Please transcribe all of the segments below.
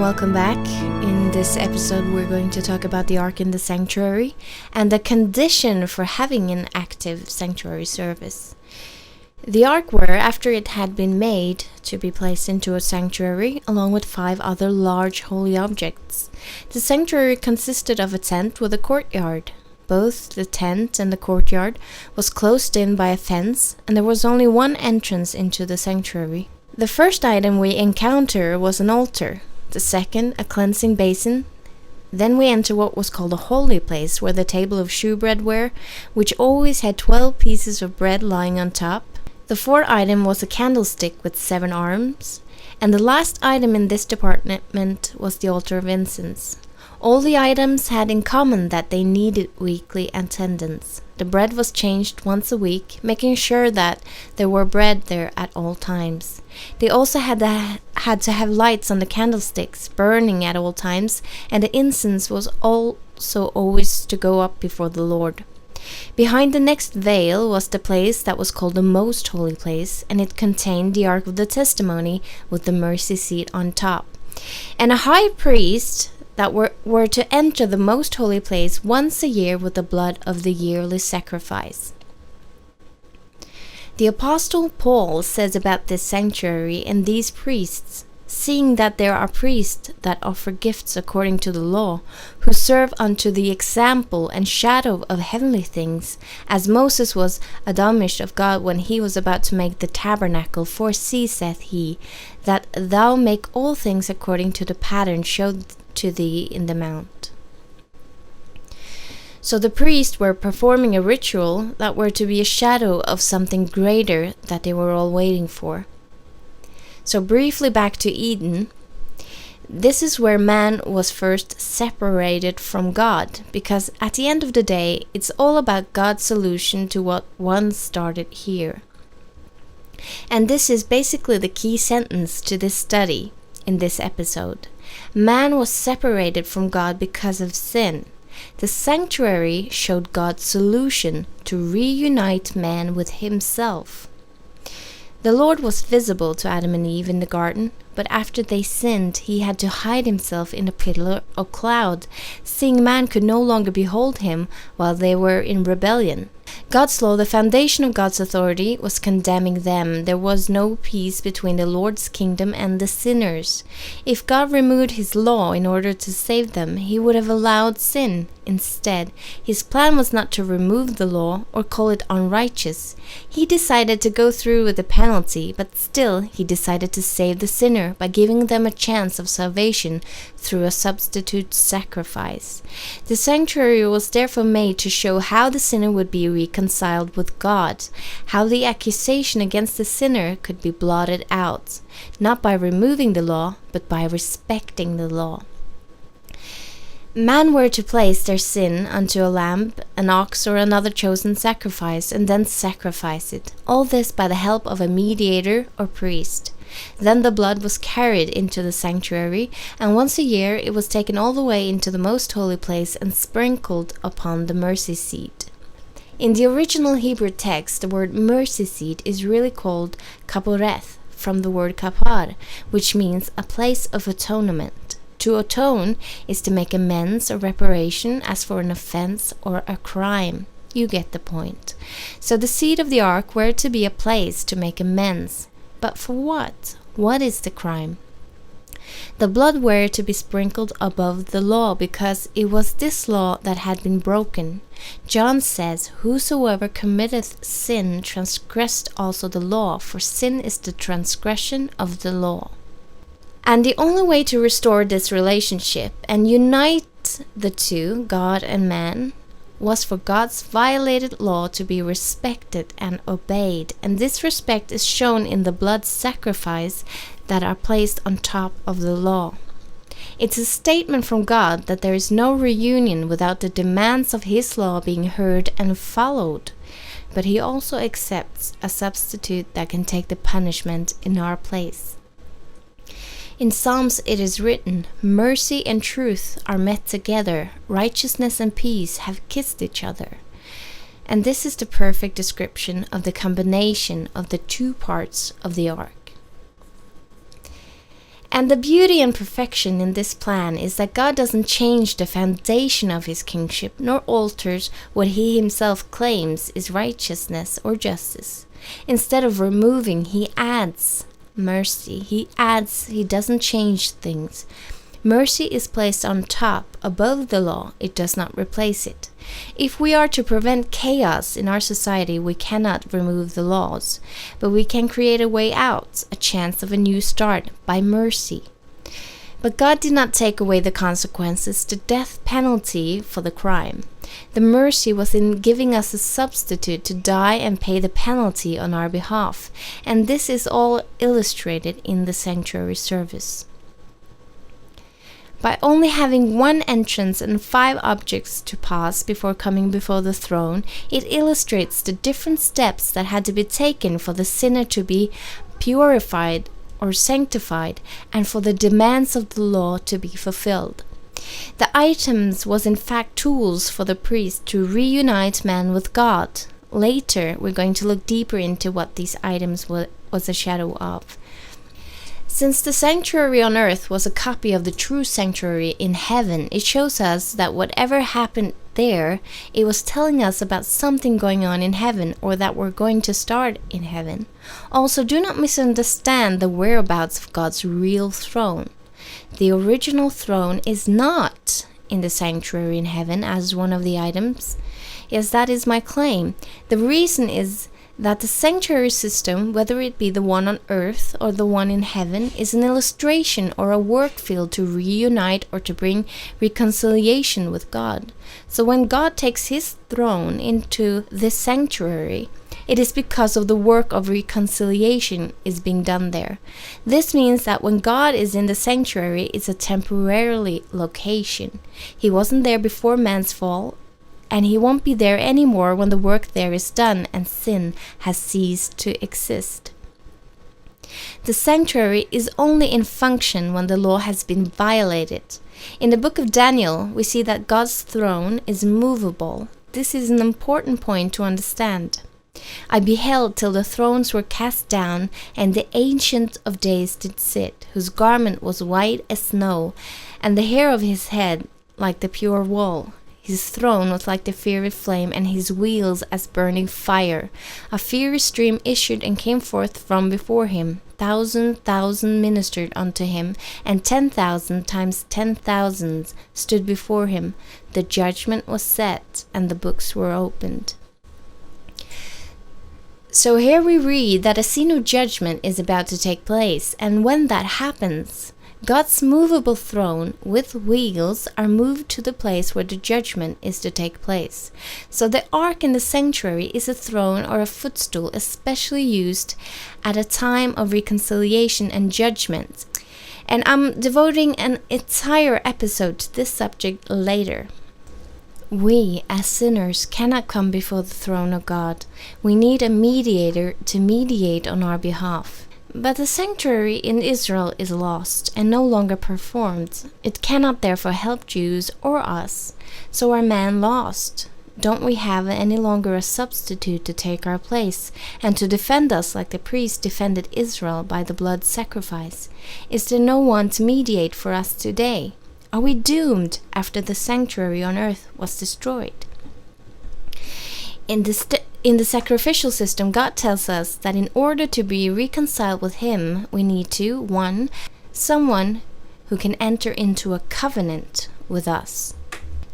welcome back. In this episode we're going to talk about the Ark in the Sanctuary and the condition for having an active sanctuary service. The Ark were, after it had been made, to be placed into a sanctuary along with 5 other large holy objects. The sanctuary consisted of a tent with a courtyard. Both the tent and the courtyard was closed in by a fence, and there was only one entrance into the sanctuary. The first item we encounter was an altar, the second a cleansing basin. Then we enter what was called a holy place, where the table of shewbread were, which always had 12 pieces of bread lying on top. The fourth item was a candlestick with 7 arms, and the last item in this department was the altar of incense. All the items had in common that they needed weekly attendance. The bread was changed once a week, making sure that there were bread there at all times. They also had to have lights on the candlesticks burning at all times, and the incense was also always to go up before the Lord. Behind the next veil was the place that was called the Most Holy Place, and it contained the Ark of the Testimony with the mercy seat on top. And a high priest that were to enter the Most Holy Place once a year with the blood of the yearly sacrifice. The Apostle Paul says about this sanctuary and these priests, seeing that there are priests that offer gifts according to the law, who serve unto the example and shadow of heavenly things, as Moses was admonished of God when he was about to make the tabernacle, for see, saith he, that thou make all things according to the pattern showed to thee in the mount. So the priests were performing a ritual that were to be a shadow of something greater that they were all waiting for. So briefly back to Eden. This is where man was first separated from God, because at the end of the day, it's all about God's solution to what once started here. And this is basically the key sentence to this study in this episode. Man was separated from God because of sin. The sanctuary showed God's solution to reunite man with himself. The Lord was visible to Adam and Eve in the garden, but after they sinned, he had to hide himself in a pillar of cloud, seeing man could no longer behold him while they were in rebellion. God's law, the foundation of God's authority, was condemning them. There was no peace between the Lord's kingdom and the sinners. If God removed his law in order to save them, he would have allowed sin. Instead, his plan was not to remove the law or call it unrighteous. He decided to go through with the penalty, but still he decided to save the sinner by giving them a chance of salvation through a substitute sacrifice. The sanctuary was therefore made to show how the sinner would be reconciled with God, how the accusation against the sinner could be blotted out, not by removing the law, but by respecting the law. Man were to place their sin unto a lamb, an ox, or another chosen sacrifice, and then sacrifice it, all this by the help of a mediator or priest. Then the blood was carried into the sanctuary, and once a year it was taken all the way into the most holy place and sprinkled upon the mercy seat. In the original Hebrew text, the word mercy seat is really called kaporeth, from the word kapar, which means a place of atonement. To atone is to make amends or reparation as for an offense or a crime. You get the point. So the seat of the ark were to be a place to make amends. But for what? What is the crime? The blood were to be sprinkled above the law, because it was this law that had been broken. John says, whosoever committeth sin transgressed also the law, for sin is the transgression of the law. And the only way to restore this relationship and unite the two, God and man, was for God's violated law to be respected and obeyed. And this respect is shown in the blood sacrifice that are placed on top of the law. It's a statement from God that there is no reunion without the demands of his law being heard and followed. But he also accepts a substitute that can take the punishment in our place. In Psalms it is written, mercy and truth are met together, righteousness and peace have kissed each other. And this is the perfect description of the combination of the two parts of the ark. And the beauty and perfection in this plan is that God doesn't change the foundation of his kingship, nor alters what he himself claims is righteousness or justice. Instead of removing, he adds mercy. He doesn't change things. Mercy is placed on top, above the law. It does not replace it. If we are to prevent chaos in our society, we cannot remove the laws, but we can create a way out, a chance of a new start, by mercy. But God did not take away the consequences, the death penalty for the crime. The mercy was in giving us a substitute to die and pay the penalty on our behalf, and this is all illustrated in the sanctuary service. By only having one entrance and 5 objects to pass before coming before the throne, it illustrates the different steps that had to be taken for the sinner to be purified or sanctified, and for the demands of the law to be fulfilled. The items was in fact tools for the priest to reunite man with God. Later, we're going to look deeper into what these items was a shadow of. Since the sanctuary on earth was a copy of the true sanctuary in heaven, it shows us that whatever happened there, it was telling us about something going on in heaven, or that we're going to start in heaven. Also, do not misunderstand the whereabouts of God's real throne. The original throne is not in the sanctuary in heaven as one of the items. Yes, that is my claim. The reason is that the sanctuary system, whether it be the one on earth or the one in heaven, is an illustration or a work field to reunite or to bring reconciliation with God. So when God takes his throne into this sanctuary, it is because of the work of reconciliation is being done there. This means that when God is in the sanctuary, it's a temporary location. He wasn't there before man's fall, and he won't be there anymore when the work there is done and sin has ceased to exist. The sanctuary is only in function when the law has been violated. In the book of Daniel, we see that God's throne is movable. This is an important point to understand. I beheld till the thrones were cast down, and the Ancient of Days did sit, whose garment was white as snow, and the hair of his head like the pure wool. His throne was like the fiery flame, and his wheels as burning fire. A fiery stream issued and came forth from before him. 1,000,000 ministered unto him, and 10,000 times 10,000 stood before him. The judgment was set, and the books were opened. So here we read that a scene of judgment is about to take place, and when that happens, God's movable throne with wheels are moved to the place where the judgment is to take place. So the ark in the sanctuary is a throne or a footstool especially used at a time of reconciliation and judgment. And I'm devoting an entire episode to this subject later. We, as sinners, cannot come before the throne of God. We need a mediator to mediate on our behalf. But the sanctuary in Israel is lost and no longer performed. It cannot therefore help Jews or us. So are man lost? Don't we have any longer a substitute to take our place and to defend us like the priest defended Israel by the blood sacrifice? Is there no one to mediate for us today? Are we doomed after the sanctuary on earth was destroyed? In the sacrificial system, God tells us that in order to be reconciled with him, we need to, 1, someone who can enter into a covenant with us.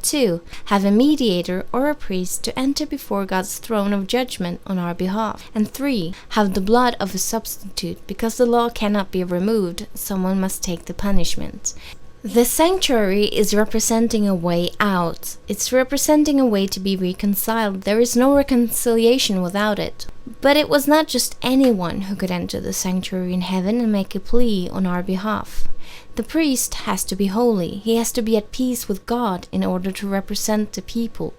2, have a mediator or a priest to enter before God's throne of judgment on our behalf. And 3, have the blood of a substitute. Because the law cannot be removed, someone must take the punishment. The sanctuary is representing a way out. It's representing a way to be reconciled. There is no reconciliation without it. But it was not just anyone who could enter the sanctuary in heaven and make a plea on our behalf. The priest has to be holy. He has to be at peace with God in order to represent the people.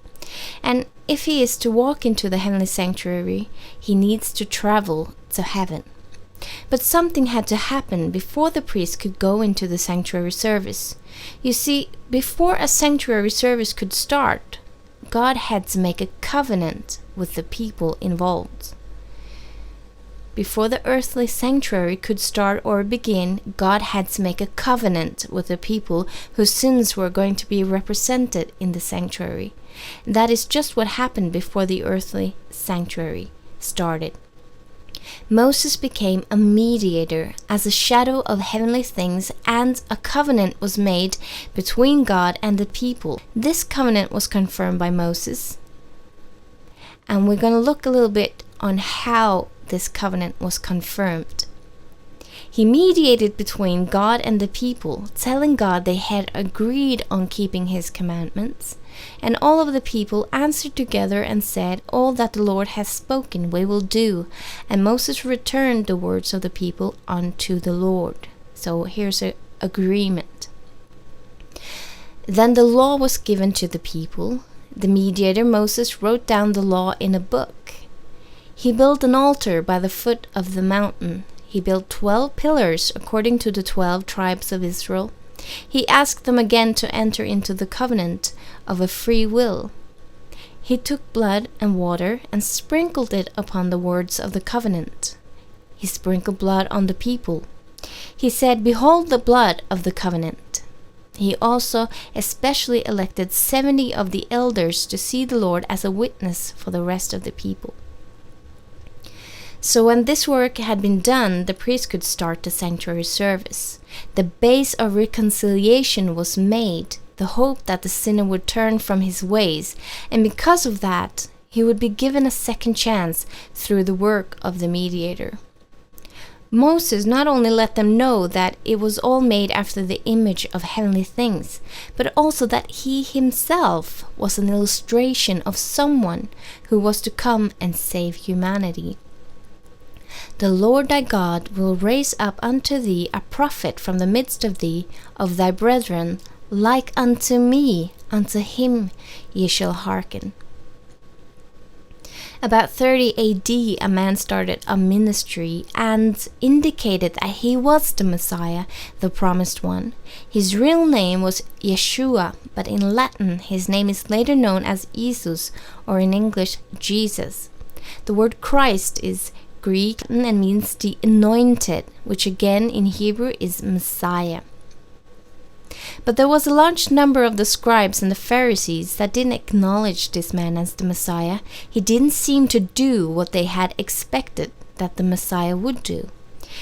And if he is to walk into the heavenly sanctuary, he needs to travel to heaven. But something had to happen before the priest could go into the sanctuary service. You see, before a sanctuary service could start, God had to make a covenant with the people involved. before the earthly sanctuary could start or begin, God had to make a covenant with the people whose sins were going to be represented in the sanctuary. That is just what happened before the earthly sanctuary started. Moses became a mediator as a shadow of heavenly things, and a covenant was made between God and the people. This covenant was confirmed by Moses, and we're going to look a little bit on how this covenant was confirmed. He mediated between God and the people, telling God they had agreed on keeping his commandments. And all of the people answered together and said, "All that the Lord has spoken we will do." And Moses returned the words of the people unto the Lord. So here's an agreement. Then the law was given to the people. The mediator Moses wrote down the law in a book. He built an altar by the foot of the mountain. He built 12 pillars according to the 12 tribes of Israel. He asked them again to enter into the covenant of a free will. He took blood and water and sprinkled it upon the words of the covenant. He sprinkled blood on the people. He said, "Behold the blood of the covenant." He also especially elected 70 of the elders to see the Lord as a witness for the rest of the people. So when this work had been done, the priest could start the sanctuary service. The base of reconciliation was made, the hope that the sinner would turn from his ways, and because of that, he would be given a second chance through the work of the mediator. Moses not only let them know that it was all made after the image of heavenly things, but also that he himself was an illustration of someone who was to come and save humanity. "The Lord thy God will raise up unto thee a prophet from the midst of thee, of thy brethren, like unto me, unto him ye shall hearken." About 30 AD, a man started a ministry and indicated that he was the Messiah, the promised one. His real name was Yeshua, but in Latin his name is later known as Jesus, or in English, Jesus. The word Christ is Greek and means the anointed, which again in Hebrew is Messiah. But there was a large number of the scribes and the Pharisees that didn't acknowledge this man as the Messiah. He didn't seem to do what they had expected that the Messiah would do.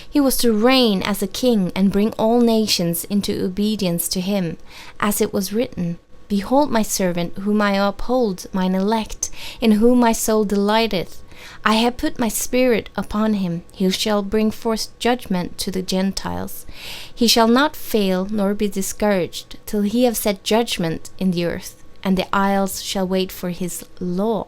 He was to reign as a king and bring all nations into obedience to him, as it was written, "Behold my servant, whom I uphold, mine elect, in whom my soul delighteth. I have put my spirit upon him. He shall bring forth judgment to the Gentiles. He shall not fail nor be discouraged, till he have set judgment in the earth, and the isles shall wait for his law."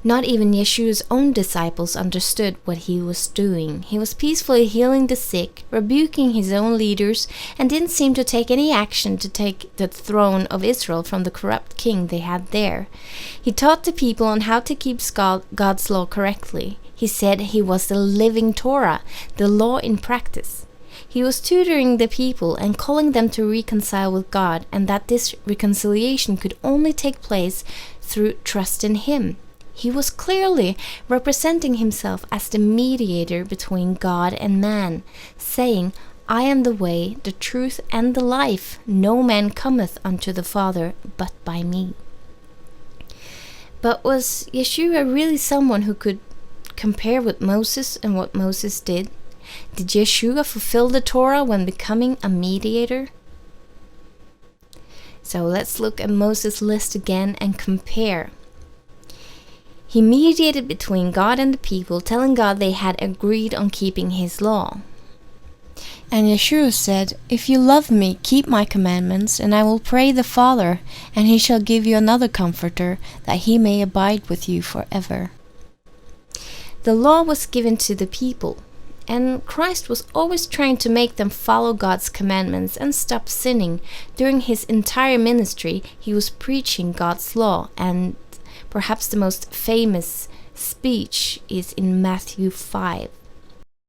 Not even Yeshua's own disciples understood what he was doing. He was peacefully healing the sick, rebuking his own leaders, and didn't seem to take any action to take the throne of Israel from the corrupt king they had there. He taught the people on how to keep God's law correctly. He said he was the living Torah, the law in practice. He was tutoring the people and calling them to reconcile with God, and that this reconciliation could only take place through trust in him. He was clearly representing himself as the mediator between God and man, saying, "I am the way, the truth, and the life. No man cometh unto the Father but by me." But was Yeshua really someone who could compare with Moses and what Moses did? Did Yeshua fulfill the Torah when becoming a mediator? So let's look at Moses' list again and compare. He mediated between God and the people, telling God they had agreed on keeping his law. And Yeshua said, "If you love me, keep my commandments, and I will pray the Father, and he shall give you another comforter, that he may abide with you forever." The law was given to the people, and Christ was always trying to make them follow God's commandments and stop sinning. During his entire ministry, he was preaching God's law, and perhaps the most famous speech is in Matthew 5.